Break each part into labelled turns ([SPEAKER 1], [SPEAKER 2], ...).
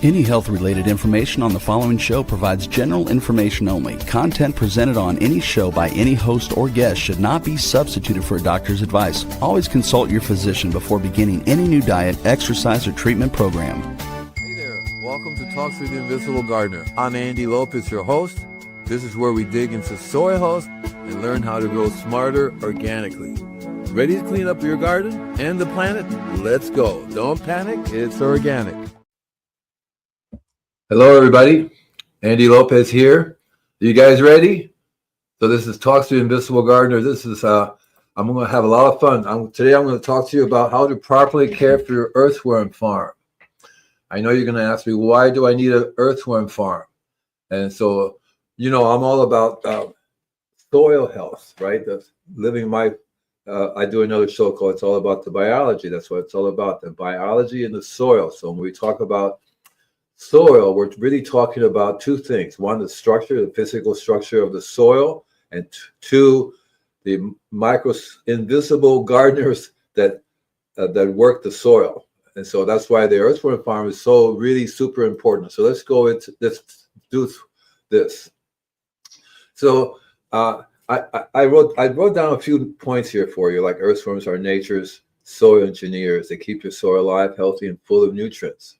[SPEAKER 1] Any health-related information on the following show provides general information only. Content presented on any show by any host or guest should not be substituted for a doctor's advice. Always consult your physician before beginning any new diet, exercise, or treatment program.
[SPEAKER 2] Hey there, welcome to Talks with the Invisible Gardener. I'm Andy Lopez, your host. This is where we dig into soil health and learn how to grow smarter organically. Ready to clean up your garden and the planet? Let's go. Don't panic, it's organic. Hello, everybody. Andy Lopez here. Are you guys ready? So this is Talks to the Invisible Gardener. This is, I'm going to have a lot of fun. Today I'm going to talk to you about how to properly care for your earthworm farm. I know you're going to ask me, why do I need an earthworm farm? And so, you know, I'm all about soil health, right? That's living my, I do another show called It's All About the Biology. That's what it's all about, the biology in the soil. So when we talk about soil, we're really talking about two things. One, the structure, the physical structure of the soil, and two, the invisible gardeners that work the soil. And so that's why the earthworm farm is so really super important. So let's do this. So I wrote down a few points here for you, like earthworms are nature's soil engineers. They keep your soil alive, healthy, and full of nutrients.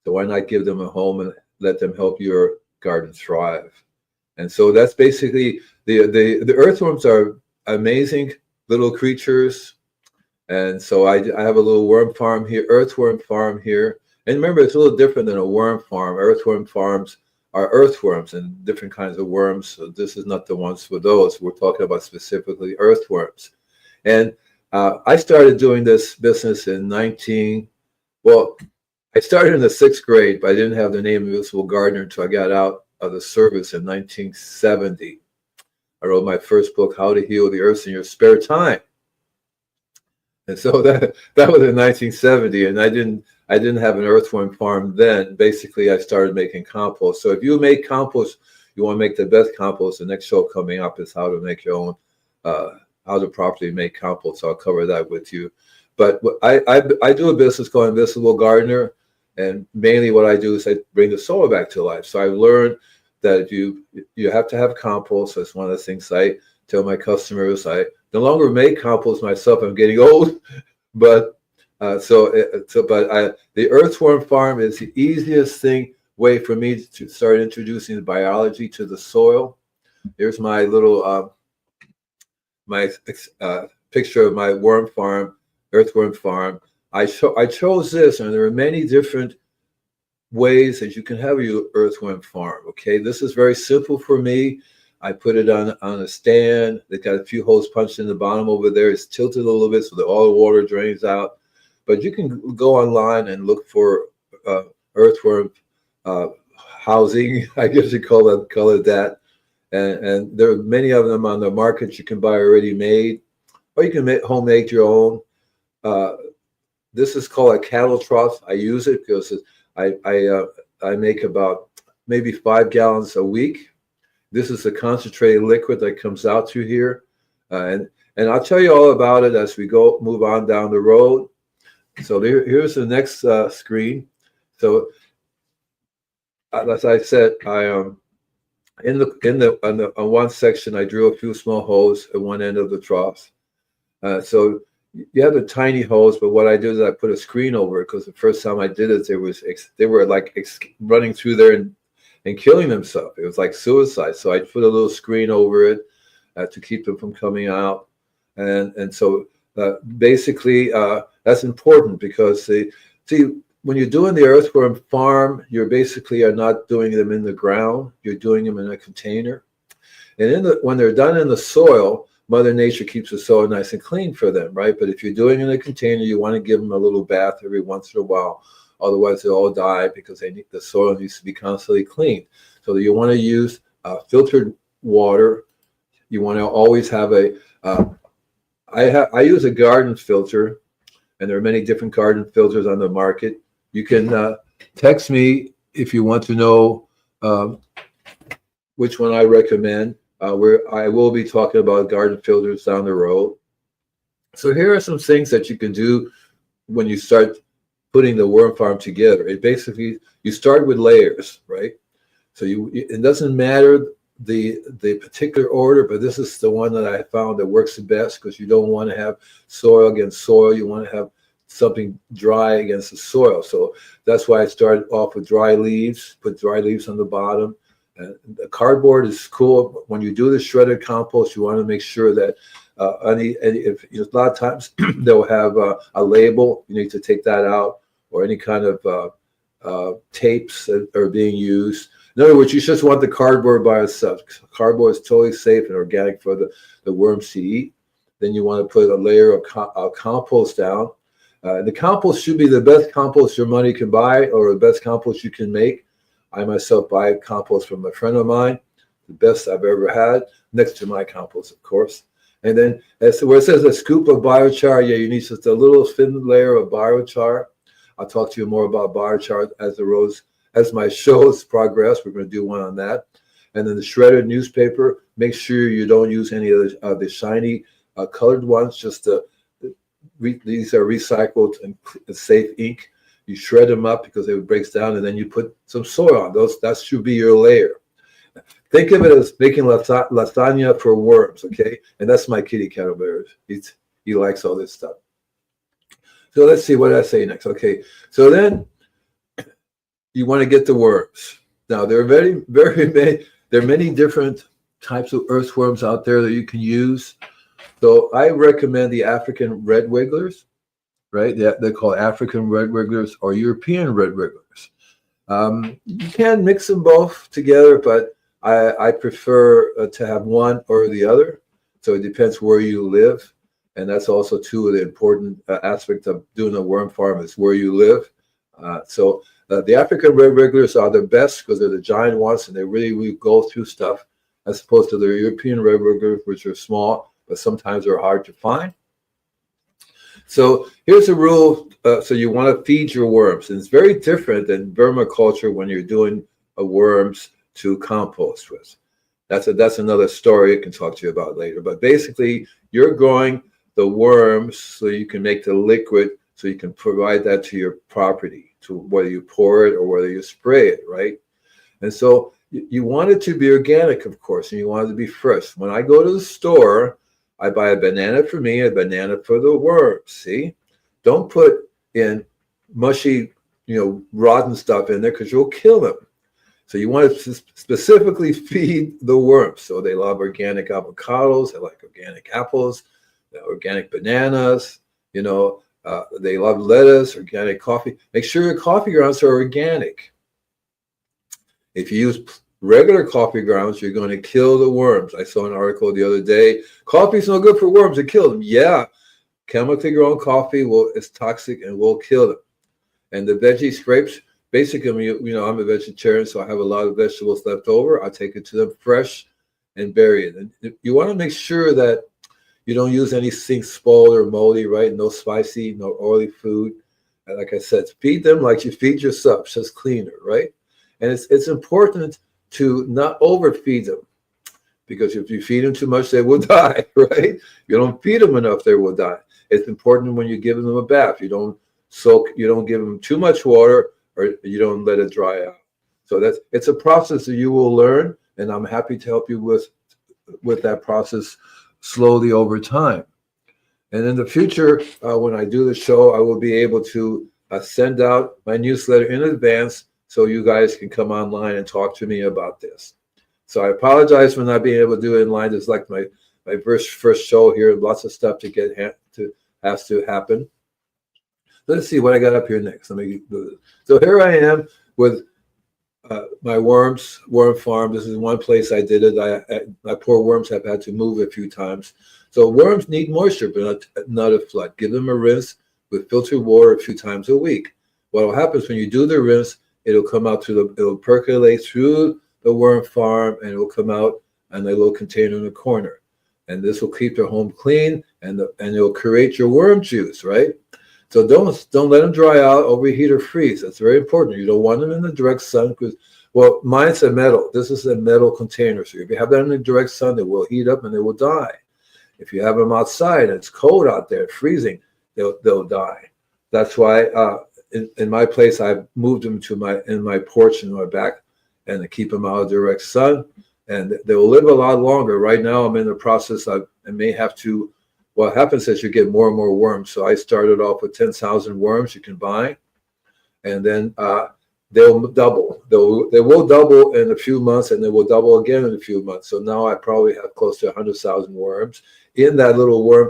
[SPEAKER 2] So why not give them a home and let them help your garden thrive? And so that's basically the earthworms are amazing little creatures. And so I have a little worm farm here, earthworm farm here. And remember, it's a little different than a worm farm. Earthworm farms are earthworms and different kinds of worms. So this is not the ones for those. We're talking about specifically earthworms. And I started doing this business in I started in the 6th grade, but I didn't have the name Invisible Gardener until I got out of the service in 1970. I wrote my first book, How to Heal the Earth in Your Spare Time. And so that was in 1970, and I didn't have an earthworm farm then. Basically, I started making compost. So if you make compost, you want to make the best compost. The next show coming up is how to make your own, how to properly make compost. So I'll cover that with you. But I do a business called Invisible Gardener. And mainly what I do is I bring the soil back to life. So I've learned that you have to have compost. That's one of the things I tell my customers. I no longer make compost myself. I'm getting old, but the earthworm farm is the easiest way for me to start introducing the biology to the soil. Here's my little picture of my earthworm farm. I chose this, and there are many different ways that you can have your earthworm farm. Okay, this is very simple for me. I put it on a stand. They've got a few holes punched in the bottom over there. It's tilted a little bit so that all the water drains out. But you can go online and look for earthworm housing. I guess you call it that. And there are many of them on the market you can buy already made, or you can homemade your own. This is called a cattle trough. I use it because I make about maybe 5 gallons a week. This is a concentrated liquid that comes out through here, and I'll tell you all about it as we move on down the road. So here's the next screen. So as I said, on one section I drew a few small holes at one end of the trough. So you have the tiny holes, but what I do is I put a screen over it, because the first time I did it, they were like running through there and killing themselves. It was like suicide. So I put a little screen over it to keep them from coming out. And so basically that's important, because when you're doing the earthworm farm, you basically are not doing them in the ground. You're doing them in a container. And when they're done in the soil, Mother Nature keeps the soil nice and clean for them, right? But if you're doing it in a container, you want to give them a little bath every once in a while. Otherwise, they'll all die, because the soil needs to be constantly cleaned. So you want to use filtered water. You want to always have I use a garden filter, and there are many different garden filters on the market. You can text me if you want to know which one I recommend. Where I will be talking about garden filters down the road. So here are some things that you can do when you start putting the worm farm together. It basically, you start with layers, right? So it doesn't matter the particular order, but this is the one that I found that works the best, because you don't want to have soil against soil. You want to have something dry against the soil. So that's why I started off with dry leaves, put dry leaves on the bottom. And the cardboard is cool. When you do the shredded compost, you want to make sure that if a lot of times they'll have a label, you need to take that out, or any kind of tapes that are being used. In other words, you just want the cardboard by itself. Cardboard is totally safe and organic for the worms to eat. Then you want to put a layer of compost down. The compost should be the best compost your money can buy, or the best compost you can make. I myself buy compost from a friend of mine, the best I've ever had, next to my compost, of course. And then where it says a scoop of biochar, yeah, you need just a little thin layer of biochar. I'll talk to you more about biochar as my shows progress. We're going to do one on that. And then the shredded newspaper, make sure you don't use any of the shiny colored ones. Just these are recycled and safe ink. You shred them up because it breaks down, and then you put some soil on those. That should be your layer. Think of it as making lasagna for worms, okay? And that's my kitty cat over there. He likes all this stuff. So let's see, what did I say next? Okay, so then you want to get the worms. Now, there are many different types of earthworms out there that you can use. So I recommend the African red wigglers, right? They're called African red wigglers or European red wigglers. You can mix them both together, but I prefer to have one or the other. So it depends where you live. And that's also two of the important aspects of doing a worm farm is where you live. The African red wigglers are the best because they're the giant ones, and they really go through stuff, as opposed to the European red wigglers, which are small, but sometimes they're hard to find. So here's a rule. So you want to feed your worms, and it's very different than vermiculture when you're doing worms to compost with. That's another story I can talk to you about later. But basically, you're growing the worms so you can make the liquid, so you can provide that to your property, to whether you pour it or whether you spray it, right? And so you want it to be organic, of course, and you want it to be fresh. When I go to the store, I buy a banana for me, a banana for the worms. See, don't put in mushy, rotten stuff in there, because you'll kill them. So you want to specifically feed the worms. So they love organic avocados, they like organic apples, organic bananas. They love lettuce, organic coffee. Make sure your coffee grounds are organic. If you use regular coffee grounds, you're going to kill the worms. I saw an article the other day. Coffee's no good for worms. It kills them. Yeah, chemically grown coffee is toxic and will kill them. And the veggie scrapes, basically, I'm a vegetarian, so I have a lot of vegetables left over. I take it to them fresh and bury it. And you want to make sure that you don't use anything spoiled or moldy, right? No spicy, no oily food. And like I said, feed them like you feed yourself, just cleaner, right? And it's important to not overfeed them, because if you feed them too much, they will die, right? If you don't feed them enough, they will die. It's important when you're giving them a bath. You don't give them too much water, or you don't let it dry out. So it's a process that you will learn, and I'm happy to help you with that process slowly over time. And in the future, when I do the show, I will be able to send out my newsletter in advance, so you guys can come online and talk to me about this. So I apologize for not being able to do it in line. It's like my first show here. Lots of stuff has to happen. Let's see what I got up here next. Let me do this. So here I am with my worm farm. This is one place I did it. My poor worms have had to move a few times. So worms need moisture, but not a flood. Give them a rinse with filtered water a few times a week. What will happen is when you do the rinse, it'll come out it'll percolate through the worm farm, and it will come out in a little container in the corner. And this will keep your home clean, and it'll create your worm juice, right? So don't let them dry out, overheat, or freeze. That's very important. You don't want them in the direct sun, because, well, mine's a metal. This is a metal container. So if you have that in the direct sun, they will heat up and they will die. If you have them outside and it's cold out there, freezing, they'll die. That's why in my place, I've moved them to in my porch in my back, and to keep them out of direct sun, and they will live a lot longer. Right now, I'm in the process. I may have to. What happens is you get more and more worms. So I started off with 10,000 worms you can buy, and then they'll double. They will double in a few months, and they will double again in a few months. So now I probably have close to 100,000 worms in that little worm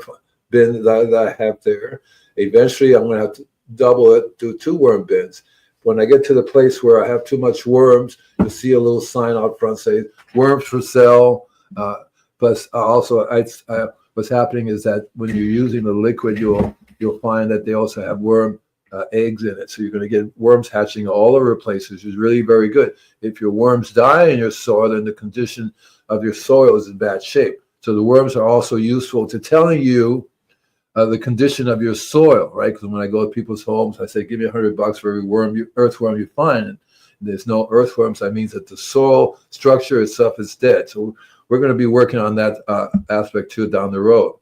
[SPEAKER 2] bin that I have there. Eventually, I'm going to have to double it to 2 worm bins. When I get to the place where I have too much worms, you'll see a little sign out front saying "worms for sale." But also, what's happening is that when you're using the liquid, you'll find that they also have worm eggs in it. So you're going to get worms hatching all over places, which is really very good. If your worms die in your soil, then the condition of your soil is in bad shape. So the worms are also useful to telling you the condition of your soil, right? Because when I go to people's homes, I say, give me $100 for every earthworm you find. And there's no earthworms. That means that the soil structure itself is dead. So we're going to be working on that aspect too down the road.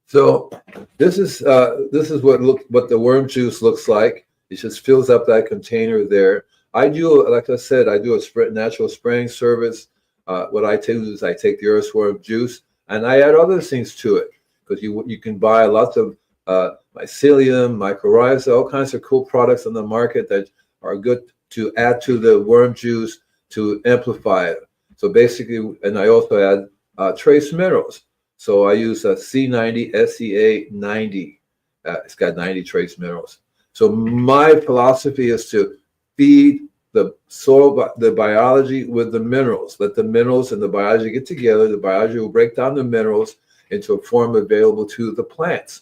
[SPEAKER 2] So this is what the worm juice looks like. It just fills up that container there. I do, like I said, I do a natural spraying service. What I do is I take the earthworm juice and I add other things to it, because you can buy lots of mycelium, mycorrhiza, all kinds of cool products on the market that are good to add to the worm juice to amplify it. So basically, and I also add trace minerals. So I use a C90 SEA 90. It's got 90 trace minerals. So my philosophy is to feed the soil, the biology with the minerals. Let the minerals and the biology get together. The biology will break down the minerals into a form available to the plants.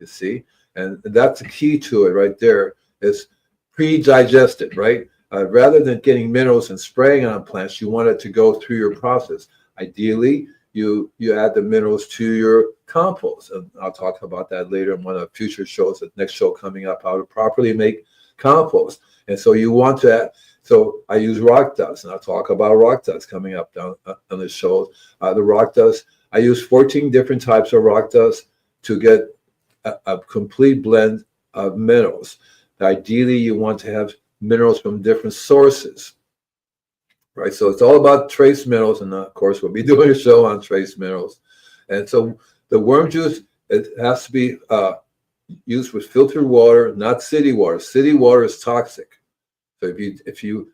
[SPEAKER 2] You see, and that's the key to it right there. Is pre-digested, right? Rather than getting minerals and spraying on plants, you want it to go through your process. Ideally, you add the minerals to your compost, and I'll talk about that later in one of the future shows. The next show coming up, how to properly make compost. And so you want to add, so I use rock dust, and I'll talk about rock dust coming up down on the show. The rock dust, I use 14 different types of rock dust to get a complete blend of minerals. Ideally, you want to have minerals from different sources, right? So it's all about trace minerals, and of course we'll be doing a show on trace minerals. And so the worm juice, it has to be used with filtered water, not city water. City water is toxic. So if you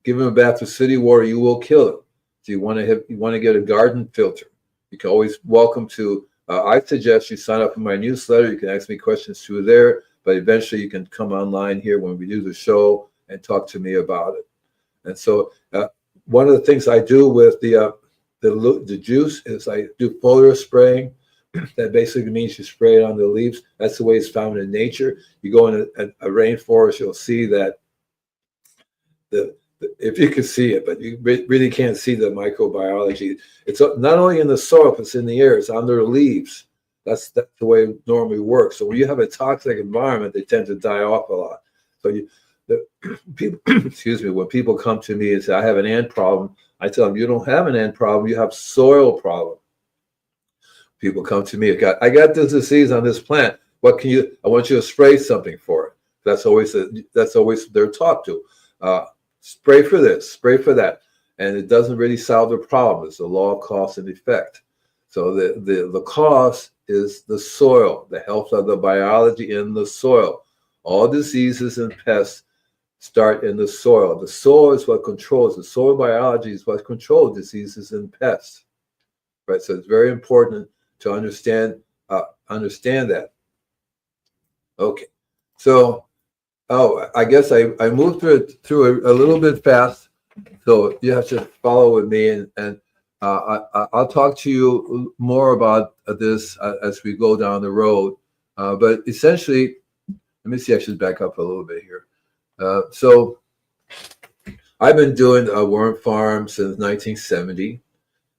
[SPEAKER 2] give them a bath with city water, you will kill them. So you want to get a garden filter. You can always welcome to. I suggest you sign up for my newsletter. You can ask me questions through there. But eventually you can come online here when we do the show and talk to me about it. And so one of the things I do with the juice is I do foliar spraying. That basically means you spray it on the leaves. That's the way it's found in nature. You go in a rainforest, you'll see that if you can see it, but you really can't see the microbiology. It's not only in the soil, but it's in the air. It's under the leaves. That's the way it normally works. So when you have a toxic environment, they tend to die off a lot. So people, excuse me, when people come to me and say, I have an ant problem, I tell them, you don't have an ant problem, you have soil problem. People come to me, I got this disease on this plant. What can you, I want you to spray something for it. That's always their talk to. Spray for this, spray for that. And it doesn't really solve the problem. It's the law of cause and effect. So the cause is the soil, the health of the biology in the soil. All diseases and pests start in the soil. The soil is what controls, the soil biology is what controls diseases and pests. Right? So it's very important to understand that. Okay. So, I guess I moved through a little bit fast. So you have to follow with me, and I'll talk to you more about this as we go down the road. But essentially, let me see, I should back up a little bit here. So I've been doing a worm farm since 1970,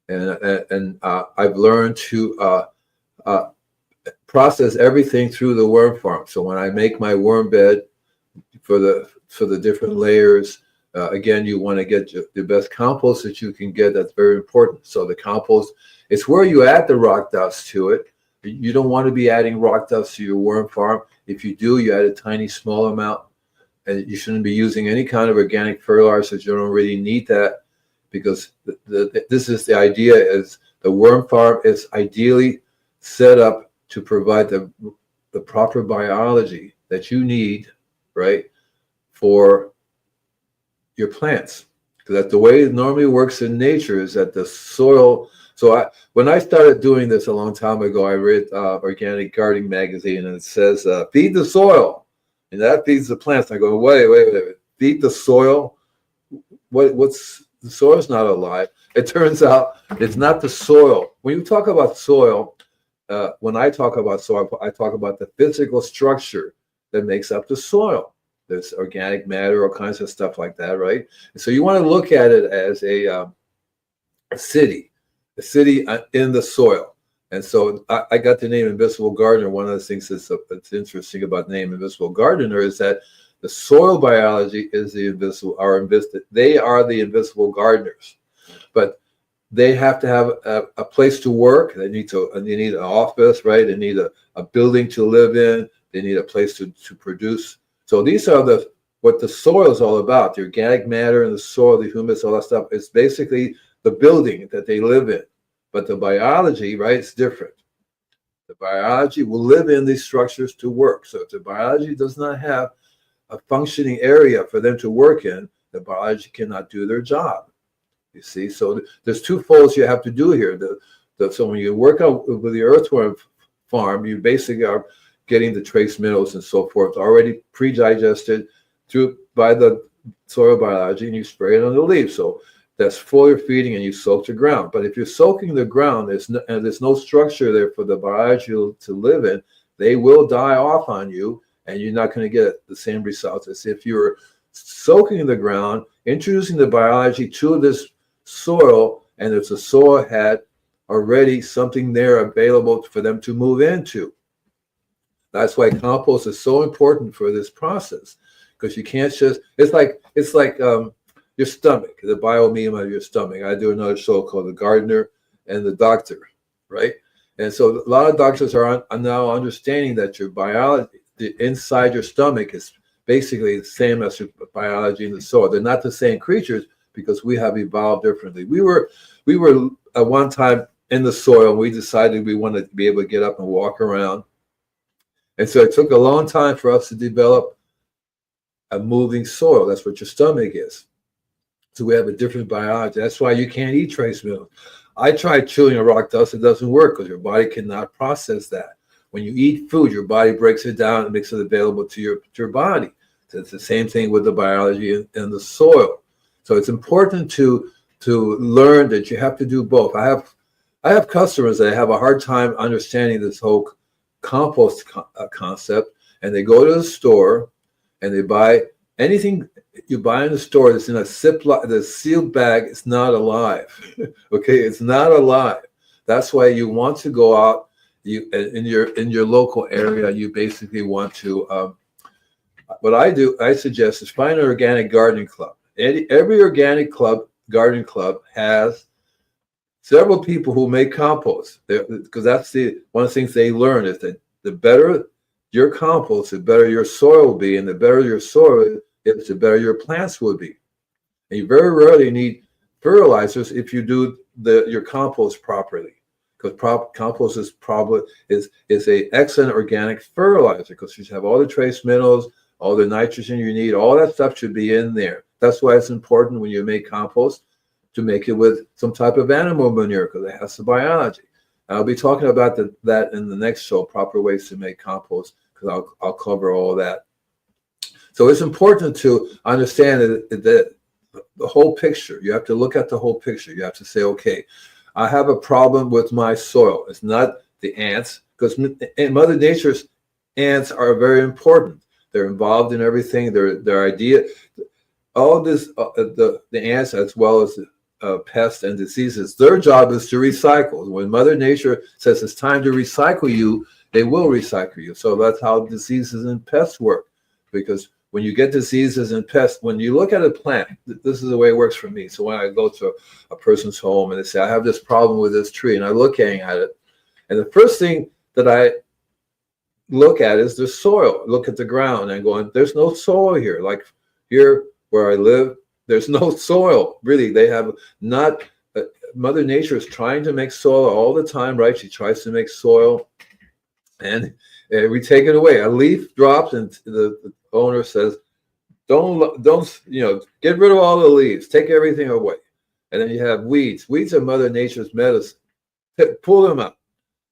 [SPEAKER 2] and I've learned to process everything through the worm farm. So when I make my worm bed for the different layers, again, you want to get the best compost that you can get. That's very important. So the compost, it's where you add the rock dust to it. You don't want to be adding rock dust to your worm farm. If you do, you add a tiny, small amount. And you shouldn't be using any kind of organic fertilizers. You don't really need that, because this is the idea, is the worm farm is ideally set up to provide the proper biology that you need, right, for your plants. Because that's the way it normally works in nature, is that the soil. So when I started doing this a long time ago, I read Organic Gardening magazine, and it says, feed the soil, and that feeds the plants. I go, wait, feed the soil? What's the soil's not alive. It turns out it's not the soil. When you talk about soil, when I talk about soil, I talk about the physical structure that makes up the soil. There's organic matter, all kinds of stuff like that, right? And so you want to look at it as a city in the soil. And so I got the name Invisible Gardener. One of the things that's interesting about the name Invisible Gardener is that the soil biology is the invisible, they are the invisible gardeners. But they have to have a place to work. They need an office, right? They need a building to live in. They need a place to produce. So these are what the soil is all about. The organic matter in the soil, the humus, all that stuff. It's basically the building that they live in. But the biology, right, it's different. The biology will live in these structures to work. So if the biology does not have a functioning area for them to work in, the biology cannot do their job. You see, so there's two folds you have to do here. So when you work out with the earthworm farm, you basically are getting the trace minerals and so forth already pre-digested by the soil biology, and you spray it on the leaves. So that's foliar feeding, and you soak the ground. But if you're soaking the ground, there's no structure there for the biology to live in, they will die off on you, and you're not going to get the same results as if you were soaking the ground, introducing the biology to this soil, and if the soil had already something there available for them to move into. That's why compost is so important for this process, because you can't just, it's like your stomach, the biomeme of your stomach. I do another show called The Gardener and the Doctor, right? And so a lot of doctors are now understanding that your biology, inside your stomach, is basically the same as your biology in the soil. They're not the same creatures, because we have evolved differently. We were at one time in the soil, and we decided we wanted to be able to get up and walk around. And so it took a long time for us to develop a moving soil. That's what your stomach is. So we have a different biology. That's why you can't eat trace minerals. I tried chewing a rock dust. It doesn't work, because your body cannot process that. When you eat food, your body breaks it down and makes it available to your body. So it's the same thing with the biology in the soil. So it's important to learn that you have to do both. I have customers that have a hard time understanding this whole compost concept, and they go to the store and they buy anything you buy in the store that's in a Ziploc, the sealed bag. It's not alive. Okay, it's not alive. That's why you want to go out. You in your local area. You basically want to. What I suggest is find an organic gardening club. Every organic garden club has several people who make compost, because that's one of the things they learn, is that the better your compost, the better your soil will be, and the better your soil is, the better your plants will be. And you very rarely need fertilizers if you do your compost properly, because compost is a excellent organic fertilizer, because you have all the trace minerals, all the nitrogen you need, all that stuff should be in there. That's why it's important when you make compost to make it with some type of animal manure, because it has the biology. I'll be talking about that in the next show, proper ways to make compost, because I'll cover all that. So it's important to understand that the whole picture. You have to look at the whole picture. You have to say, okay, I have a problem with my soil. It's not the ants, because in Mother Nature's ants are very important. They're involved in everything. Their idea, all this, the ants, as well as pests and diseases, their job is to recycle. When Mother Nature says it's time to recycle you, they will recycle you. So that's how diseases and pests work. Because when you get diseases and pests, when you look at a plant, this is the way it works for me. So when I go to a person's home and they say, I have this problem with this tree, and I look at it, and the first thing that I look at is the soil. Look at the ground and going, there's no soil here. Like here where I live, there's no soil. Really, they have not. Mother Nature is trying to make soil all the time, right? She tries to make soil, and we take it away. A leaf drops, and the owner says, "Don't get rid of all the leaves. Take everything away." And then you have weeds. Weeds are Mother Nature's medicine. Pull them out.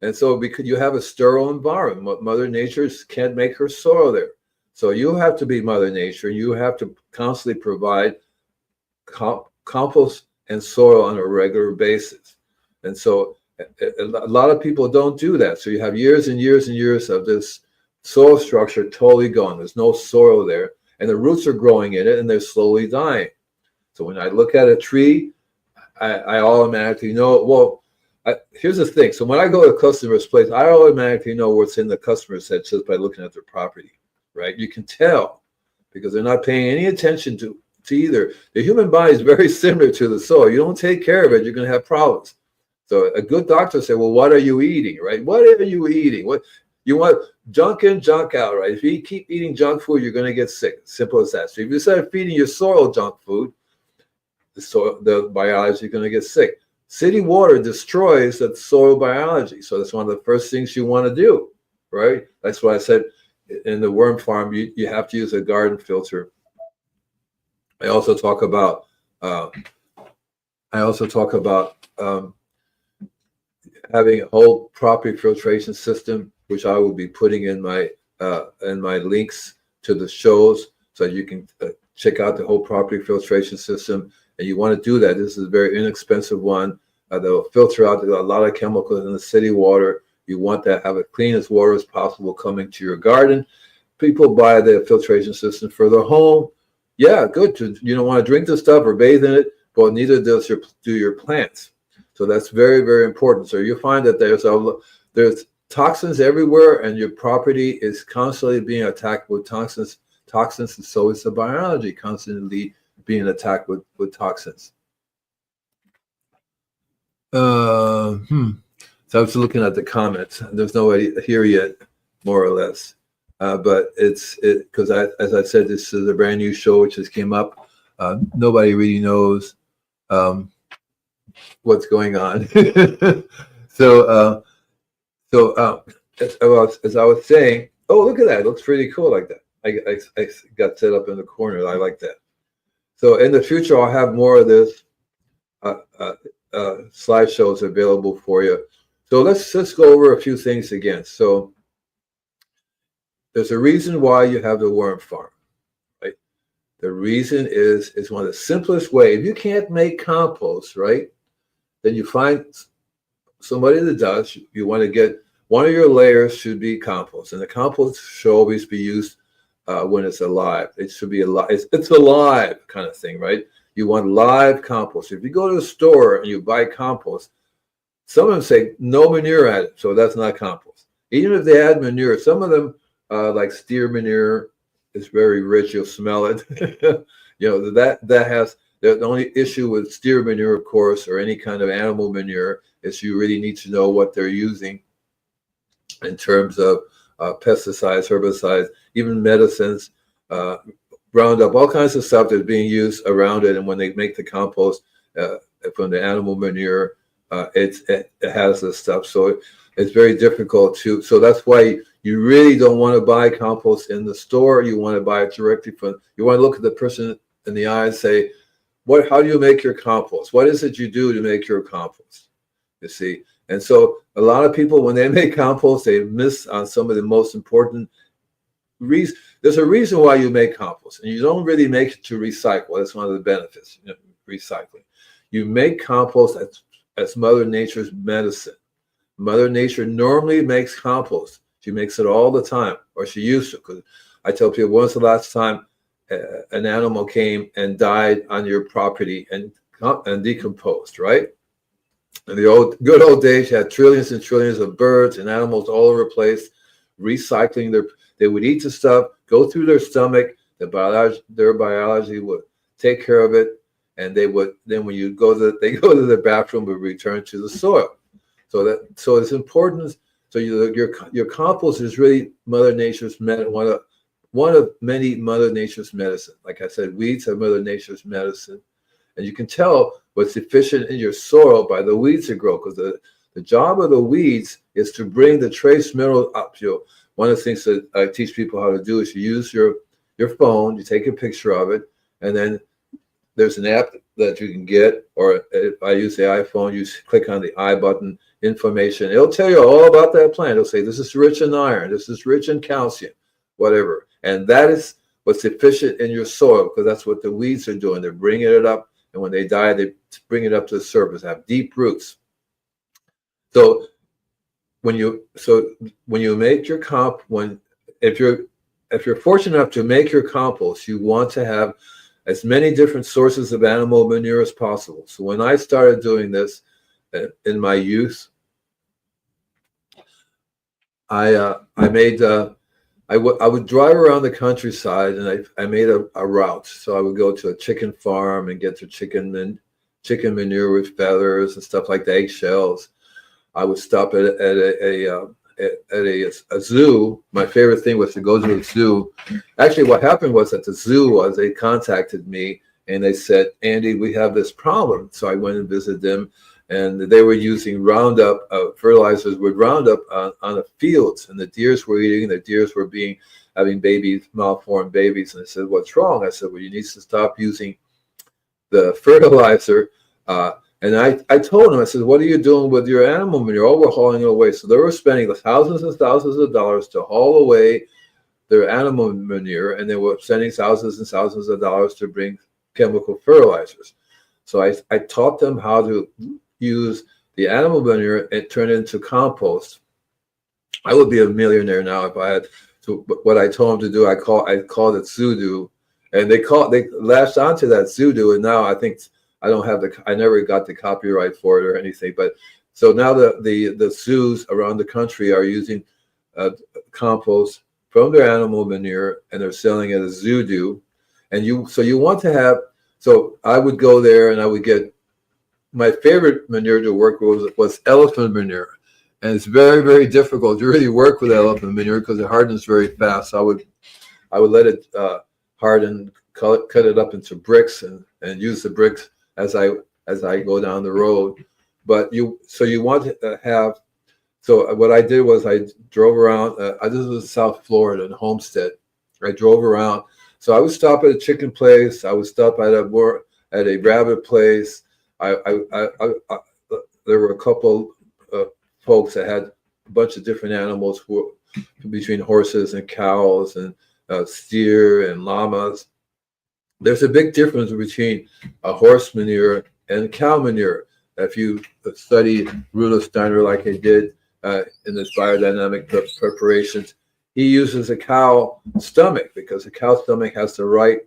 [SPEAKER 2] And so because you have a sterile environment, Mother Nature can't make her soil there. So you have to be Mother Nature. You have to constantly provide compost and soil on a regular basis. And so a lot of people don't do that. So you have years and years and years of this soil structure totally gone. There's no soil there. And the roots are growing in it, and they're slowly dying. So when I look at a tree, I automatically know, well, here's the thing. So when I go to a customer's place, I automatically know what's in the customer's head just by looking at their property, right? You can tell because they're not paying any attention to either. The human body is very similar to the soil. You don't take care of it, you're going to have problems. So a good doctor say, well, what are you eating, right? What are you eating? What you want? Junk in, junk out, right? If you keep eating junk food, you're going to get sick. Simple as that. So if you start feeding your soil junk food, the biology is going to get sick. City water destroys that soil biology. So that's one of the first things you want to do, right? That's why I said in the worm farm, you have to use a garden filter. I also talk about having a whole property filtration system, which I will be putting in my links to the shows, so you can check out the whole property filtration system. And you want to do that. This is a very inexpensive one. They'll filter out a lot of chemicals in the city water. You want to have as clean as water as possible coming to your garden. People buy the filtration system for their home. Yeah, good. You don't want to drink the stuff or bathe in it, but neither does your plants. So that's very, very important. So you find that there's toxins everywhere, and your property is constantly being attacked with toxins, and so is the biology constantly being attacked with toxins. So I was looking at the comments. There's nobody here yet, more or less. But it's because as I said, this is a brand new show which just came up. Nobody really knows what's going on. So as I was saying, oh, look at that! It looks pretty cool like that. I got set up in the corner. I like that. So in the future, I'll have more of this slideshows available for you. So let's go over a few things again. So there's a reason why you have the worm farm, right? The reason is one of the simplest ways. If you can't make compost, right, then you find somebody that does. You want to get one of your layers should be compost, and the compost should always be used when it's alive. It should be alive. It's alive kind of thing, right? You want live compost. If you go to the store and you buy compost, some of them say no manure added, so that's not compost. Even if they add manure, some of them like steer manure is very rich. You'll smell it. That has the only issue with steer manure, of course, or any kind of animal manure is you really need to know what they're using in terms of pesticides, herbicides, even medicines, Roundup, all kinds of stuff that's being used around it. And when they make the compost from the animal manure, it has this stuff. So it's very difficult to. So that's why you really don't want to buy compost in the store. You want to buy it directly from. You want to look at the person in the eye and say, how do you make your compost? What is it you do to make your compost? You see. And so a lot of people, when they make compost, they miss on some of the most important reasons. There's a reason why you make compost, and you don't really make it to recycle. That's one of the benefits, recycling. You make compost as Mother Nature's medicine. Mother Nature normally makes compost. She makes it all the time, or she used to. Because I tell people, when's the last time an animal came and died on your property and decomposed, right? In the good old days, you had trillions and trillions of birds and animals all over the place, recycling they would eat the stuff, go through their stomach, their biology would take care of it, and they would then when they go to the bathroom, would return to the soil. So it's important. So your compost is really Mother Nature's one of many Mother Nature's medicine. Like I said, weeds are Mother Nature's medicine. And you can tell what's deficient in your soil by the weeds that grow, because the job of the weeds is to bring the trace mineral up. One of the things that I teach people how to do is you use your phone, you take a picture of it, and then there's an app that you can get, or if I use the iPhone, you click on the I button, information. It'll tell you all about that plant. It'll say, this is rich in iron, this is rich in calcium, whatever. And that is what's deficient in your soil, because that's what the weeds are doing. They're bringing it up, and when they die, they bring it up to the surface, have deep roots. So when you make your if you're fortunate enough to make your compost, you want to have as many different sources of animal manure as possible. So when I started doing this in my youth, I would drive around the countryside, and I made a route. So I would go to a chicken farm and get the chicken manure with feathers and stuff like the eggshells. I would stop at a zoo. My favorite thing was to go to a zoo. Actually, what happened was at the zoo they contacted me and they said, Andy, we have this problem. So I went and visited them, and they were using Roundup, fertilizers with Roundup on the fields, and the deers were eating. The deers were having babies, malformed babies. And I said, what's wrong? I said, well, you need to stop using the fertilizer. And I told them, I said, what are you doing with your animal manure? Oh, we're hauling it away. So they were spending thousands and thousands of dollars to haul away their animal manure, and they were spending thousands and thousands of dollars to bring chemical fertilizers. So I taught them how to use the animal manure and turn it into compost. I would be a millionaire now if I had to. What I told them to do, I called it Zudu, and they latched onto that Zudu, and now I think I never got the copyright for it or anything. But so now the zoos around the country are using compost from their animal manure, and they're selling it as Zudu. And you want to have. So I would go there and I would get, my favorite manure to work with was elephant manure. And it's very, very difficult to really work with elephant manure because it hardens very fast. So I would let it harden, cut it up into bricks and use the bricks as I go down the road. But you want to have, so what I did was I drove around, this was South Florida in Homestead. I drove around. So I would stop at a chicken place. I would stop at a rabbit place. There were a couple folks that had a bunch of different animals between horses and cows and steer and llamas. There's a big difference between a horse manure and cow manure. If you study Rudolf Steiner like I did in his biodynamic preparations, he uses a cow stomach because the cow stomach has the right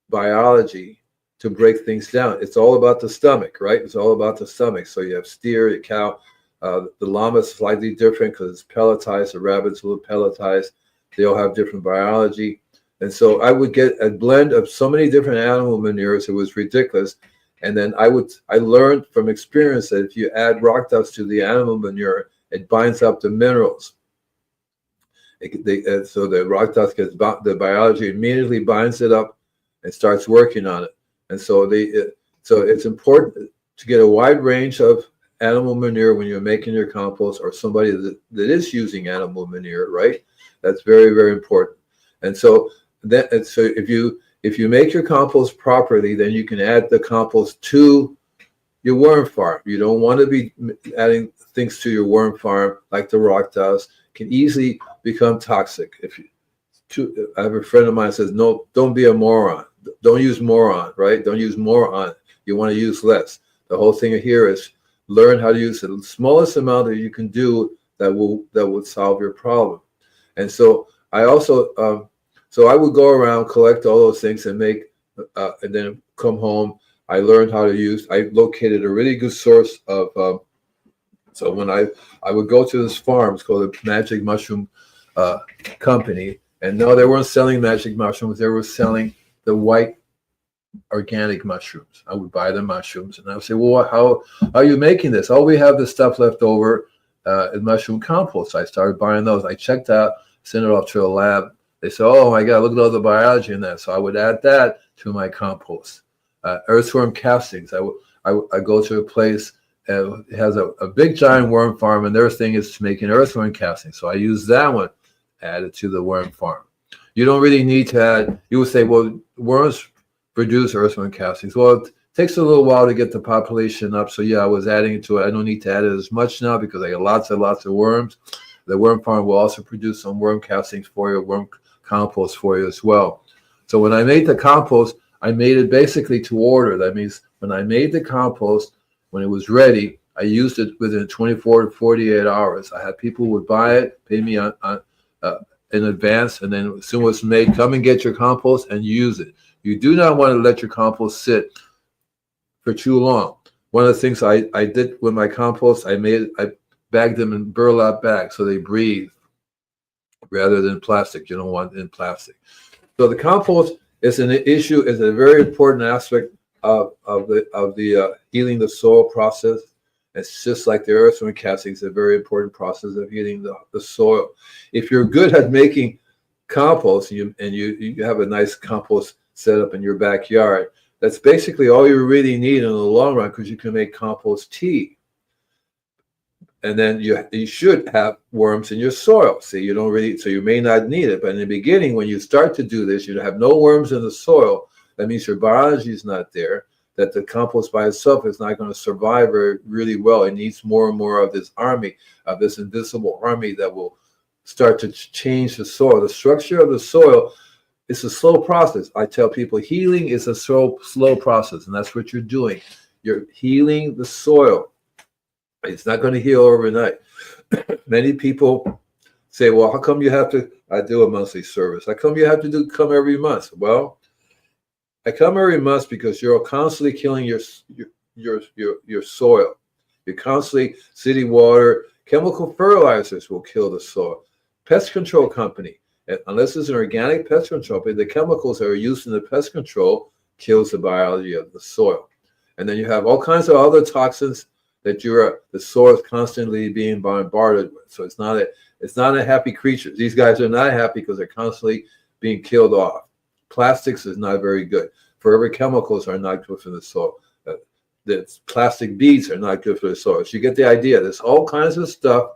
[SPEAKER 2] biology to break things down. It's all about the stomach, right? It's all about the stomach. So you have steer, the cow, the llama is slightly different because it's pelletized. The rabbit's a little pelletized. They all have different biology. And so I would get a blend of so many different animal manures. It was ridiculous. And then I learned from experience that if you add rock dust to the animal manure, it binds up the minerals. So the rock dust the biology immediately binds it up and starts working on it. And so it's important to get a wide range of animal manure when you're making your compost, or somebody that is using animal manure, right? That's very, very important. And so if you make your compost properly, then you can add the compost to your worm farm. You don't want to be adding things to your worm farm like the rock dust. Can easily become toxic. I have a friend of mine who says, no, don't be a moron. Don't use moron, right? Don't use moron. You want to use less. The whole thing here is learn how to use the smallest amount that you can do that will solve your problem. And so I also, so I would go around, collect all those things and make, and then come home. I learned how to use, I located a really good source of, so when I would go to this farm, it's called the Magic Mushroom Company, and no, they weren't selling magic mushrooms. They were selling the white organic mushrooms. I would buy the mushrooms, and I would say, well, how are you making this? Oh, we have this stuff left over and mushroom compost. I started buying those. I checked out, sent it off to a lab. They said, "Oh my God, look at all the biology in that." So I would add that to my compost. Earthworm castings. I go to a place and it has a big giant worm farm, and their thing is making earthworm castings. So I use that one added to the worm farm. You don't really need to add. You would say, well, worms produce earthworm castings. Well, it takes a little while to get the population up. So yeah, I was adding it to it. I don't need to add it as much now because I get lots and lots of worms. The worm farm will also produce some worm castings for you, worm compost for you as well. So when I made the compost, I made it basically to order. That means when I made the compost, when it was ready, I used it within 24 to 48 hours. I had people who would buy it, pay me in advance, and then as soon as it's made, come and get your compost and use it. You do not want to let your compost sit for too long. One of the things I did with my compost, I bagged them in burlap bags so they breathe rather than plastic. You don't want it in plastic. So the compost is an issue, is a very important aspect of the healing the soil process. It's just like the earthworm castings, a very important process of healing the soil. If you're good at making compost and you have a nice compost set up in your backyard, that's basically all you really need in the long run, because you can make compost tea. And then you should have worms in your soil. So you may not need it. But in the beginning, when you start to do this, you have no worms in the soil. That means your biology is not there, that the compost by itself is not going to survive really well. It needs more and more of this army, of this invisible army that will start to change the soil. The structure of the soil is a slow process. I tell people healing is a slow process, and that's what you're doing. You're healing the soil. It's not going to heal overnight. Many people say, well, how come you have to, I do a monthly service. How come you have to come every month? Well, I come every month because you're constantly killing your soil. You're constantly, city water, chemical fertilizers will kill the soil. Pest control company, unless it's an organic pest control company, the chemicals that are used in the pest control kills the biology of the soil. And then you have all kinds of other toxins that the soil is constantly being bombarded with. So it's not a happy creature. These guys are not happy because they're constantly being killed off. Plastics is not very good. Forever chemicals are not good for the soil. The plastic beads are not good for the soil. So you get the idea. There's all kinds of stuff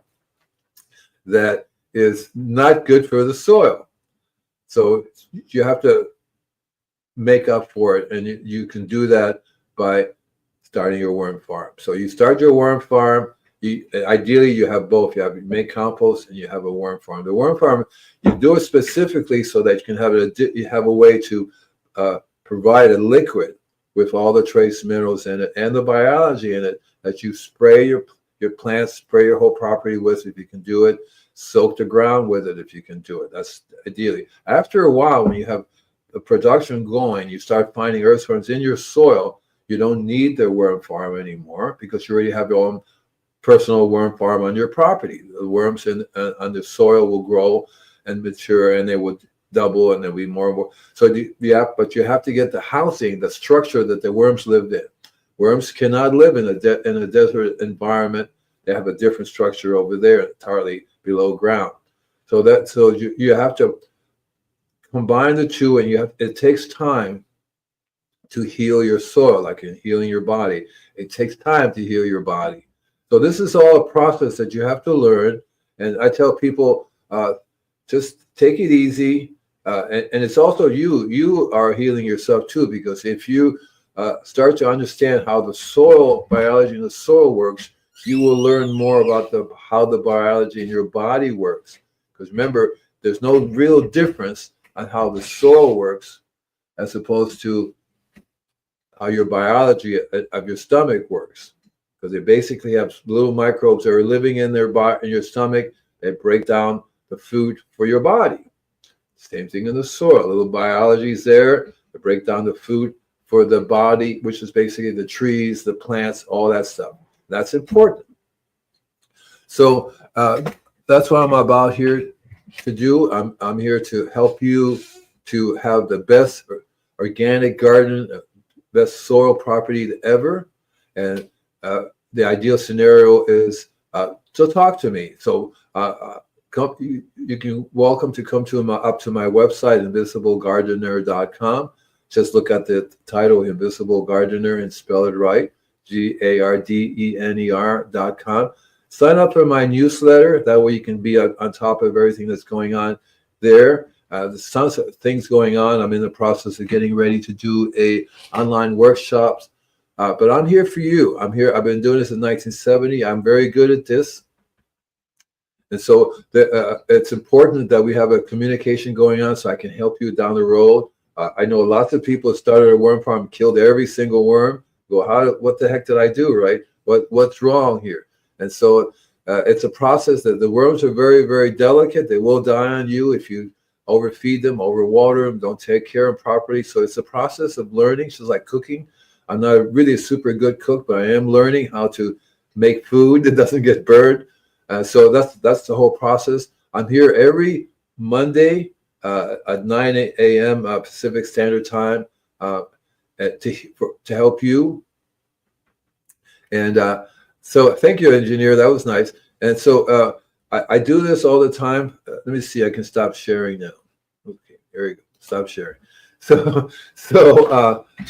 [SPEAKER 2] that is not good for the soil. So you have to make up for it, and you can do that by starting your worm farm. So you start your worm farm. Ideally, you have both. You make compost and you have a worm farm. The worm farm, you do it specifically so that you have a way to provide a liquid with all the trace minerals in it and the biology in it that you spray your plants, spray your whole property with if you can do it. Soak the ground with it if you can do it. That's ideally. After a while, when you have the production going, you start finding earthworms in your soil. You don't need the worm farm anymore because you already have your own personal worm farm on your property. The worms in the soil will grow and mature, and they will double, and there'll be more and more. So but you have to get the housing, the structure that the worms lived in. Worms cannot live in a desert environment. They have a different structure over there, entirely below ground. So you have to combine the two, and it takes time to heal your soil, like in healing your body. It takes time to heal your body. So this is all a process that you have to learn. And I tell people, just take it easy. And it's also you are healing yourself too, because if you start to understand how the soil biology in the soil works, you will learn more about how the biology in your body works. Because remember, there's no real difference on how the soil works as opposed to how your biology of your stomach works. Because they basically have little microbes that are living in your stomach. They break down the food for your body. Same thing in the soil. Little biology is there to break down the food for the body, which is basically the trees, the plants, all that stuff. That's important. So that's what I'm about here to do. I'm here to help you to have the best organic garden, best soil property ever. And the ideal scenario is So talk to me. So you can welcome to come to up to my website, invisiblegardener.com. Just look at the title, Invisible Gardener, and spell it right, GARDENER.com. Sign up for my newsletter. That way you can be on top of everything that's going on there. There's tons of things going on. I'm in the process of getting ready to do online workshops. But I'm here for you. I'm here. I've been doing this in 1970. I'm very good at this. And so it's important that we have a communication going on so I can help you down the road. I know lots of people started a worm farm, killed every single worm. What the heck did I do, right? What's wrong here? And so it's a process that the worms are very, very delicate. They will die on you if you overfeed them, overwater them, don't take care of them properly. So it's a process of learning. It's just like cooking. I'm not really a super good cook, but I am learning how to make food that doesn't get burned. So that's the whole process. I'm here every Monday at 9 a.m. Pacific Standard Time to help you. And so thank you, engineer. That was nice. And so I do this all the time. Let me see. I can stop sharing now. Okay, there you go. Stop sharing. So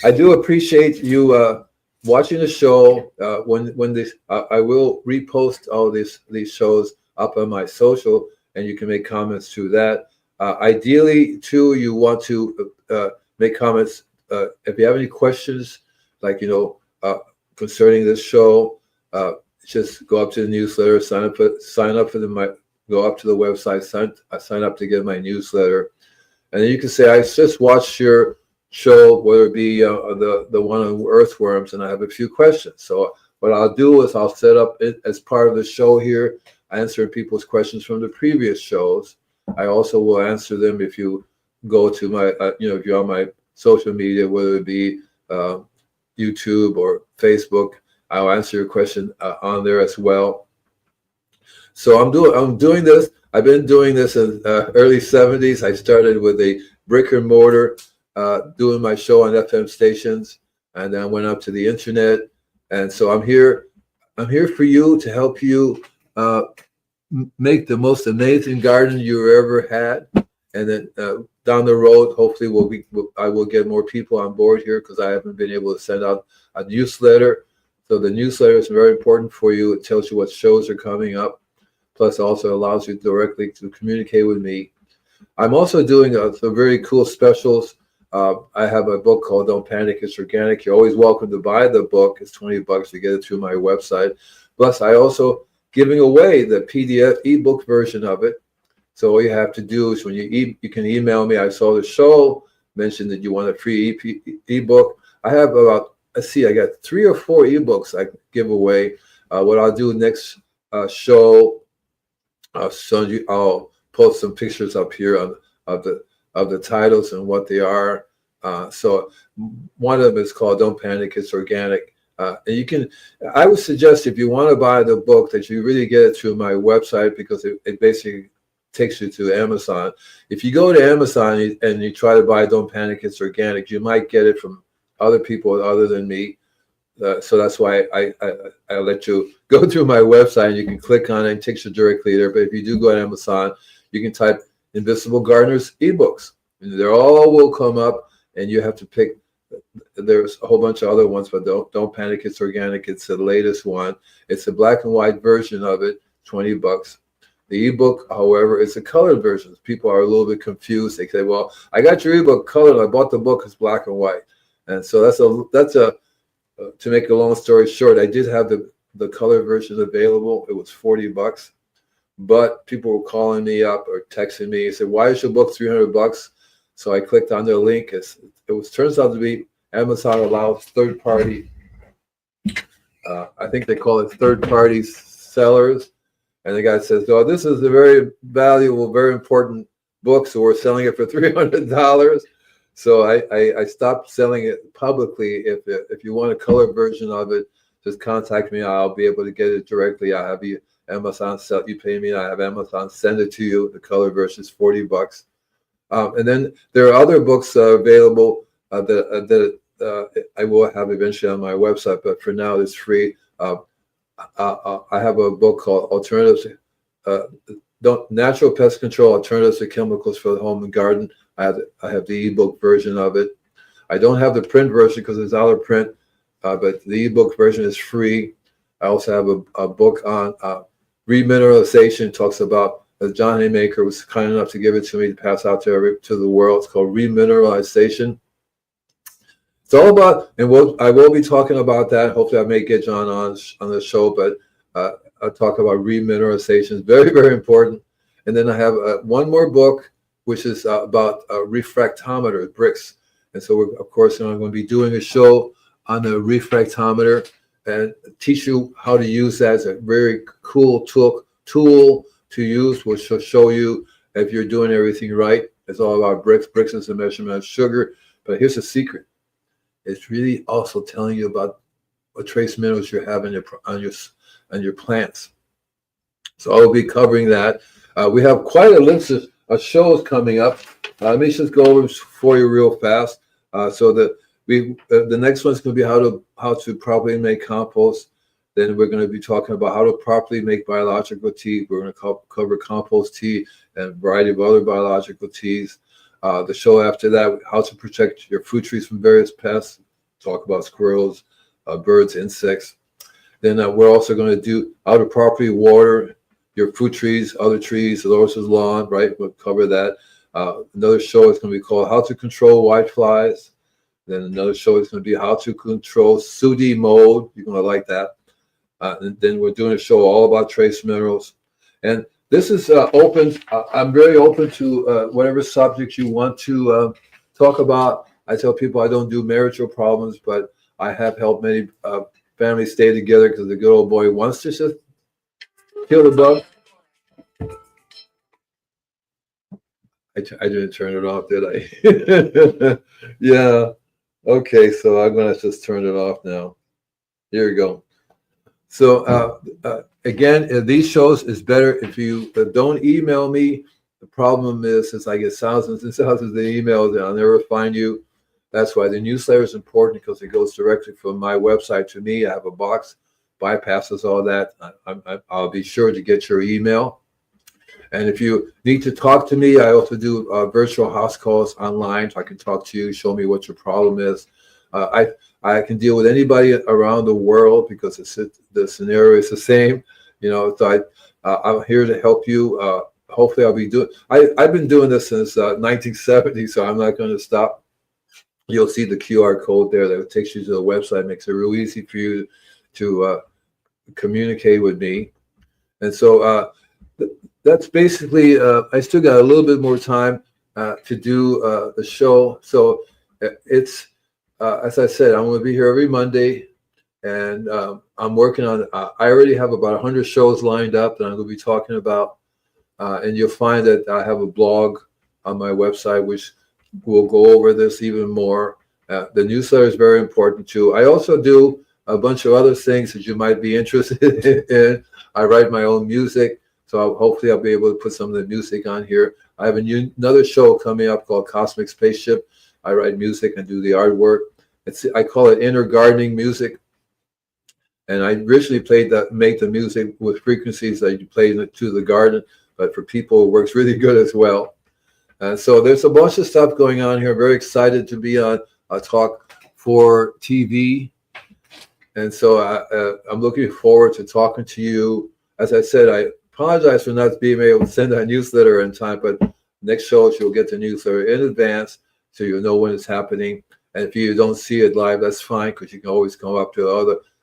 [SPEAKER 2] I do appreciate you watching the show. When this, I will repost all these shows up on my social, and you can make comments to that. Ideally, too, you want to make comments if you have any questions, like concerning this show. Just go up to the newsletter, sign up for go up to the website, sign up to get my newsletter, and then you can say, I just watched your show, whether it be the one on earthworms, and I have a few questions. So what I'll do is I'll set up it as part of the show here, answering people's questions from the previous shows. I also will answer them if you go to my, if you're on my social media, whether it be YouTube or Facebook. I'll answer your question on there as well. So I'm doing this. I've been doing this in early 70s. I started with a brick and mortar, doing my show on FM stations, and then went up to the internet. And so I'm here for you to help you make the most amazing garden you ever had. And then down the road, hopefully I will get more people on board here, because I haven't been able to send out a newsletter. So the newsletter is very important for you. It tells you what shows are coming up, plus also allows you directly to communicate with me. I'm also doing some very cool specials. I have a book called Don't Panic, It's Organic. You're always welcome to buy the book. It's $20 to get it through my website. Plus, I also giving away the PDF ebook version of it. So all you have to do is when you can email me. I saw the show, mentioned that you want a free ebook. I have about, let's see, I got 3 or 4 ebooks I give away. What I'll do next show, I'll post some pictures up here of the titles and what they are. So one of them is called Don't Panic, It's Organic. And I would suggest, if you want to buy the book, that you really get it through my website, because it basically takes you to Amazon. If you go to Amazon and you try to buy Don't Panic, It's Organic, you might get it from other people other than me. So that's why I let you go through my website, and you can click on it and it takes you directly there. But if you do go to Amazon, you can type Invisible Gardener's ebooks, and they all will come up, and you have to pick. There's a whole bunch of other ones, but don't panic, it's organic. It's the latest one. It's a black and white version of it, $20. The ebook, however, is a colored version. People are a little bit confused. They say, "Well, I got your ebook colored. I bought the book as black and white." And so that's a to make a long story short, I did have the color version available. It was $40, but people were calling me up or texting me and said, "Why is your book $300?" So I clicked on their link. Turns out to be Amazon allows third-party, I think they call it third-party sellers. And the guy says, "Oh, this is a very valuable, very important book, so we're selling it for $300. So I stopped selling it publicly. If you want a color version of it, just contact me. I'll be able to get it directly. I have Amazon sell. You pay me, and I have Amazon send it to you. The color version is $40. And then there are other books available that I will have eventually on my website, but for now it's free. I have a book called Alternatives, Natural Pest Control Alternatives to Chemicals for the Home and Garden. I have the ebook version of it. I don't have the print version because it's out of print, but the ebook version is free. I also have a book on remineralization. Talks about John Haymaker was kind enough to give it to me to pass out to the world. It's called Remineralization. It's all about, and I will be talking about that. Hopefully, I may get John on the show, but I'll talk about remineralization. It's very, very important. And then I have one more book, which is about refractometer bricks. And so, of course, I'm going to be doing a show on the refractometer and teach you how to use that. It's a very cool tool to use, which will show you if you're doing everything right. It's all about bricks. Bricks is a measurement of sugar. But here's the secret. It's really also telling you about what trace minerals you have on your plants. So I'll be covering that. We have quite a list of shows coming up. Let me just go over for you real fast. So that the next one's going to be how to properly make compost. Then we're going to be talking about how to properly make biological tea. We're going to cover compost tea and a variety of other biological teas. The show after that, how to protect your fruit trees from various pests. Talk about squirrels, birds, insects. Then we're also going to do how to properly water your fruit trees, other trees, Dolores' lawn, right? We'll cover that. Another show is going to be called How to Control Whiteflies. Then another show is going to be How to Control sooty mold. You're going to like that. And then we're doing a show all about trace minerals. And this is open. I'm very open to whatever subject you want to talk about. I tell people I don't do marital problems, but I have helped many families stay together because the good old boy wants to just kill the bug. I didn't turn it off, did I? Yeah. Okay, so I'm going to just turn it off now. Here we go. So again, these shows is better if you don't email me. The problem is I get thousands and thousands of emails and I'll never find you. That's why the newsletter is important because it goes directly from my website to me. I have a box, bypasses all that. I'll be sure to get your email. And if you need to talk to me, I also do virtual house calls online. So I can talk to you, show me what your problem is. I can deal with anybody around the world because the scenario is the same. So I'm here to help you. Hopefully I'll be doing, I've been doing this since 1970, so I'm not going to stop. You'll see the QR code there that takes you to the website, makes it real easy for you to communicate with me. And so that's basically, I still got a little bit more time to do the show. So it's, as I said, I'm going to be here every Monday, and I'm working on, I already have about 100 shows lined up that I'm going to be talking about. And you'll find that I have a blog on my website, which will go over this even more. The newsletter is very important too. I also do a bunch of other things that you might be interested in. I write my own music, so hopefully I'll be able to put some of the music on here. I have another show coming up called Cosmic Spaceship. I write music and do the artwork. I call it inner gardening music. And I originally make the music with frequencies that you play to the garden, but for people it works really good as well. So there's a bunch of stuff going on here. Very excited to be on Talk for TV. And so I'm looking forward to talking to you. As I said, I apologize for not being able to send a newsletter in time, but next show you'll get the newsletter in advance so you'll know when it's happening. And if you don't see it live, that's fine, because you can always come up to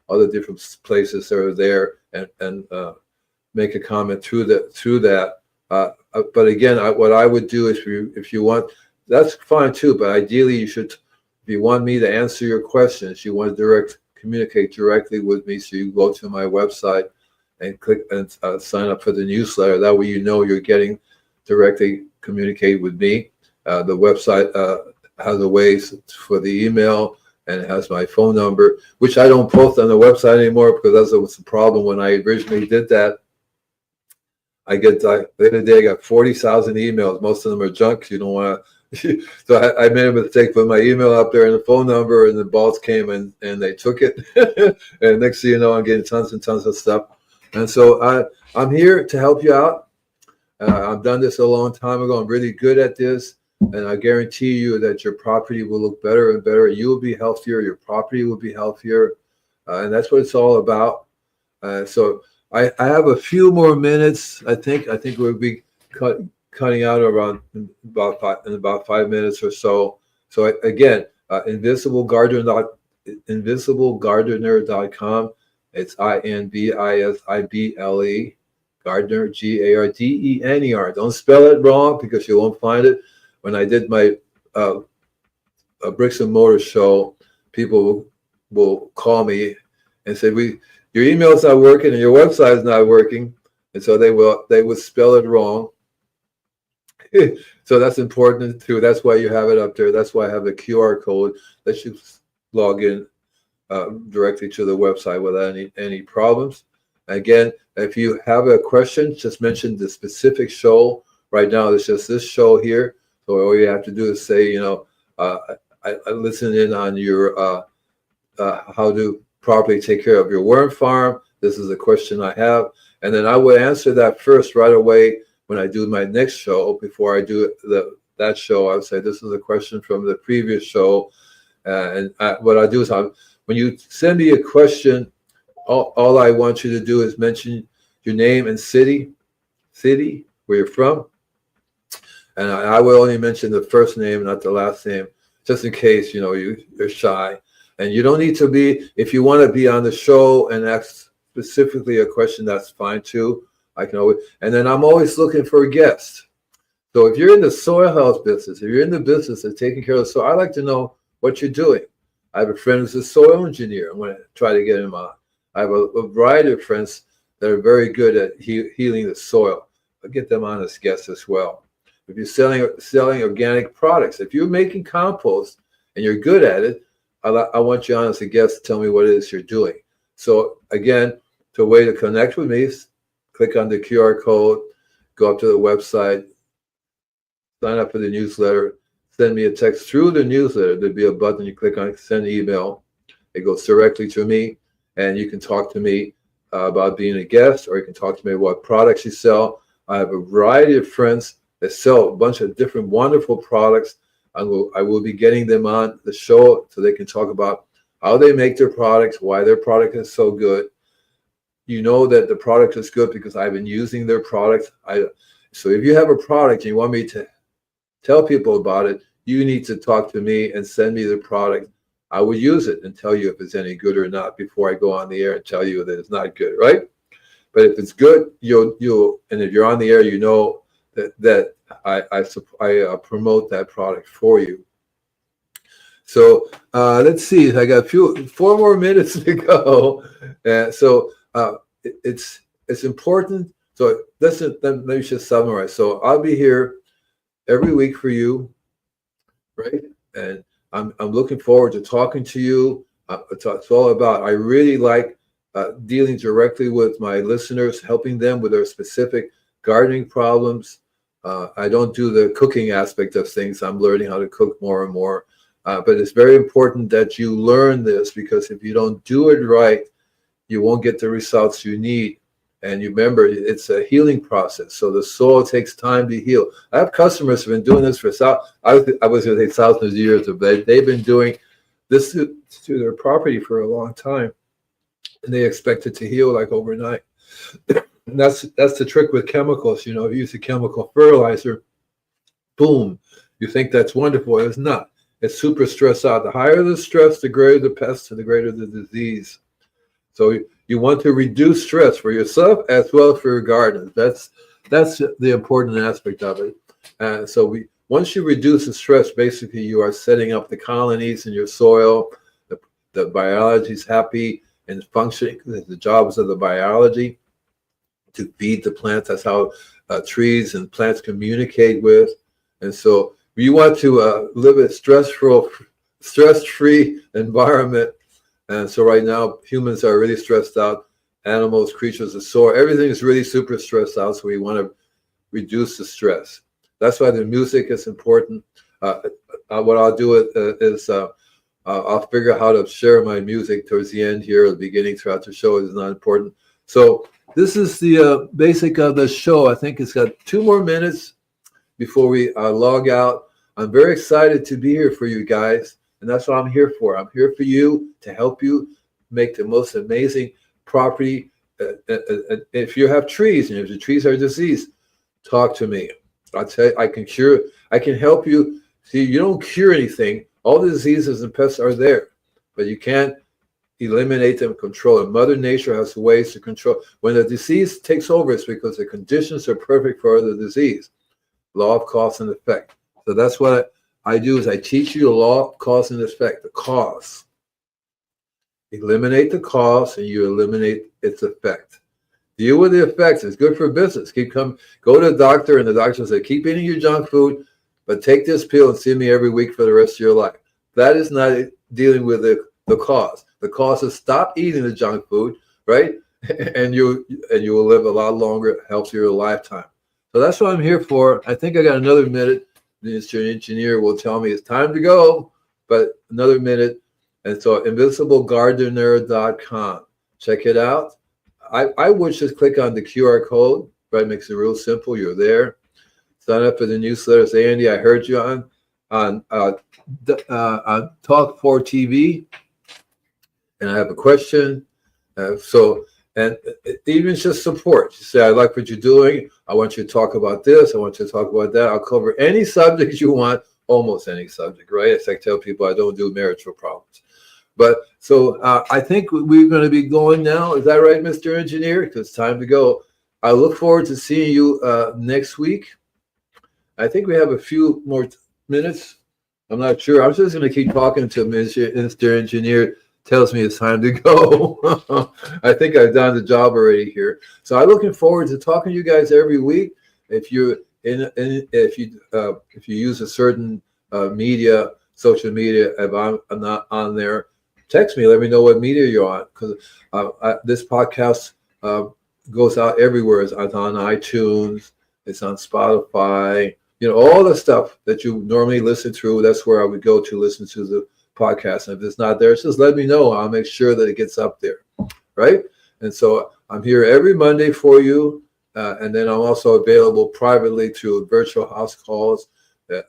[SPEAKER 2] other different places that are there and make a comment through that. But again, what I would do is if you want, that's fine too. But ideally, you should, if you want me to answer your questions, you want to communicate directly with me. So you go to my website and click and sign up for the newsletter. That way, you're getting directly communicate with me. The website has a way for the email, and it has my phone number, which I don't post on the website anymore because that was the problem when I originally did that. The other day I got 40,000 emails. Most of them are junk. You don't want to So I made a mistake, put my email up there and the phone number, and the boss came and they took it. And next thing you know, I'm getting tons and tons of stuff. And so I'm here to help you out. I've done this a long time ago. I'm really good at this. And I guarantee you that your property will look better and better. You will be healthier. Your property will be healthier. And that's what it's all about. So I have a few more minutes. I think we'll be cutting out around about 5 minutes or so. So again, invisiblegardener.com. It's INVISIBLE, Gardener, GARDENER. Don't spell it wrong because you won't find it. When I did my bricks and mortar show, people will call me and say, your email's not working and your website's not working. And so they would spell it wrong. So that's important too. That's why you have it up there. That's why I have a QR code that you log in directly to the website without any problems. Again, if you have a question, just mention the specific show. Right now, it's just this show here. So all you have to do is say, I listen in on your how to properly take care of your worm farm. This is a question I have. And then I would answer that first right away when I do my next show. Before I do that show, I would say, this is a question from the previous show. What I do is when you send me a question, all I want you to do is mention your name and city where you're from. And I will only mention the first name, not the last name, just in case, you're shy. And you don't need to be, if you want to be on the show and ask specifically a question, that's fine too. I can always, and then I'm always looking for a guest. So if you're in the soil health business, if you're in the business of taking care of the soil, I like to know what you're doing. I have a friend who's a soil engineer. I'm going to try to get him on. I have a variety of friends that are very good at healing the soil. I'll get them on as guests as well. If you're selling organic products, if you're making compost and you're good at it, I want you on as a guest to tell me what it is you're doing. So again, the way to connect with me is click on the QR code, go up to the website, sign up for the newsletter, send me a text through the newsletter. There'll be a button you click on, send email. It goes directly to me, and you can talk to me about being a guest, or you can talk to me about what products you sell. I have a variety of friends that sell a bunch of different wonderful products. I will be getting them on the show so they can talk about how they make their products, why their product is so good. You know that the product is good because I've been using their product. So if you have a product and you want me to tell people about it, you need to talk to me and send me the product. I will use it and tell you if it's any good or not before I go on the air and tell you that it's not good, right? But if it's good, you'll and if you're on the air, you know that I promote that product for you. So let's see. I got 4 more minutes to go. So it's important. So let me just summarize. So I'll be here every week for you, right? And I'm looking forward to talking to you. It's all about. I really like dealing directly with my listeners, helping them with their specific gardening problems. I don't do the cooking aspect of things. I'm learning how to cook more and more. But it's very important that you learn this, because if you don't do it right, you won't get the results you need. And you remember, it's a healing process. So the soil takes time to heal. I have customers who have been doing this for I was going to say thousands of years, but they've been doing this to their property for a long time, and they expect it to heal like overnight. And that's the trick with chemicals. You use a chemical fertilizer, boom, you think that's wonderful. It's not. It's super stress out. The higher the stress, the greater the pest and the greater the disease. So you want to reduce stress for yourself as well as for your garden. That's the important aspect of it. So once you reduce the stress, basically you are setting up the colonies in your soil. The biology is happy and functioning. The jobs of the biology to feed the plants. That's how trees and plants communicate with. And so you want to live a stress-free environment. And so right now, humans are really stressed out. Animals, creatures, the soil, everything is really super stressed out. So we want to reduce the stress. That's why the music is important. what I'll do is I'll figure out how to share my music towards the end here, or the beginning throughout the show is not important. So this is the basic of the show. I think it's got 2 more minutes before we log out. I'm very excited to be here for you guys, and that's what I'm here for. I'm here for you, to help you make the most amazing property. If you have trees, and if the trees are diseased, talk to me. I'll tell you, I can help you. See, you don't cure anything. All the diseases and pests are there, but you can't eliminate them, control them. Mother Nature has ways to control. When the disease takes over, it's because the conditions are perfect for the disease. Law of cause and effect. So that's what I do, is I teach you the law of cause and effect, the cause. Eliminate the cause and you eliminate its effect. Deal with the effects. It's good for business. Go to the doctor, and the doctor says, keep eating your junk food, but take this pill and see me every week for the rest of your life. That is not dealing with the cause. The cause is stop eating the junk food, right? And you will live a lot longer, healthier lifetime. So that's what I'm here for. I think I got another minute. Mr. Engineer will tell me it's time to go, but another minute. And so invisiblegardener.com. Check it out. I would just click on the QR code, right? Makes it real simple. You're there. Sign up for the newsletter. Say, Andy, I heard you on Talk 4 TV, and I have a question. And even just support. You say, I like what you're doing. I want you to talk about this. I want you to talk about that. I'll cover any subject you want, almost any subject, right? As I tell people, I don't do marital problems. But so I think we're going to be going now. Is that right, Mr. Engineer? Because it's time to go. I look forward to seeing you next week. I think we have a few more minutes. I'm not sure. I'm just going to keep talking until Mr. Engineer tells me it's time to go. I think I've done the job already here. So I'm looking forward to talking to you guys every week. If you use a certain social media, if I'm not on there, text me. Let me know what media you're on, because this podcast goes out everywhere. It's on iTunes. It's on Spotify. All the stuff that you normally listen to. That's where I would go to listen to the podcast. And if it's not there, just let me know. I'll make sure that it gets up there, right? And so I'm here every Monday for you, and then I'm also available privately through virtual house calls.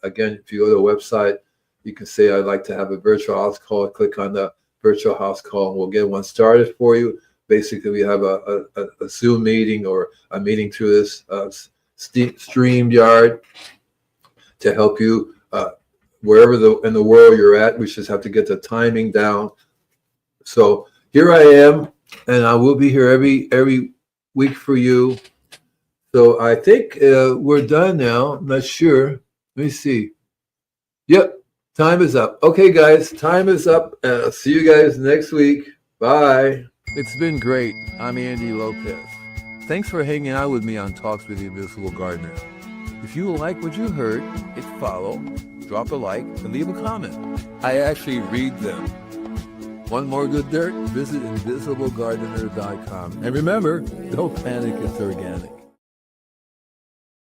[SPEAKER 2] Again, if you go to the website, you can say I'd like to have a virtual house call. Click on the virtual house call, and we'll get one started for you. Basically, we have a Zoom meeting or a meeting through this StreamYard to help you wherever in the world you're at. We just have to get the timing down. So here I am, and I will be here every week for you. So I think we're done now. I'm not sure. Let me see. Yep, time is up. Okay, guys, time is up. See you guys next week. Bye. It's been great. I'm Andy Lopez. Thanks for hanging out with me on Talks with the Invisible Gardener. If you like what you heard, hit follow, drop a like, and leave a comment. I actually read them. Want more good dirt? Visit invisiblegardener.com. And remember, don't panic, it's organic.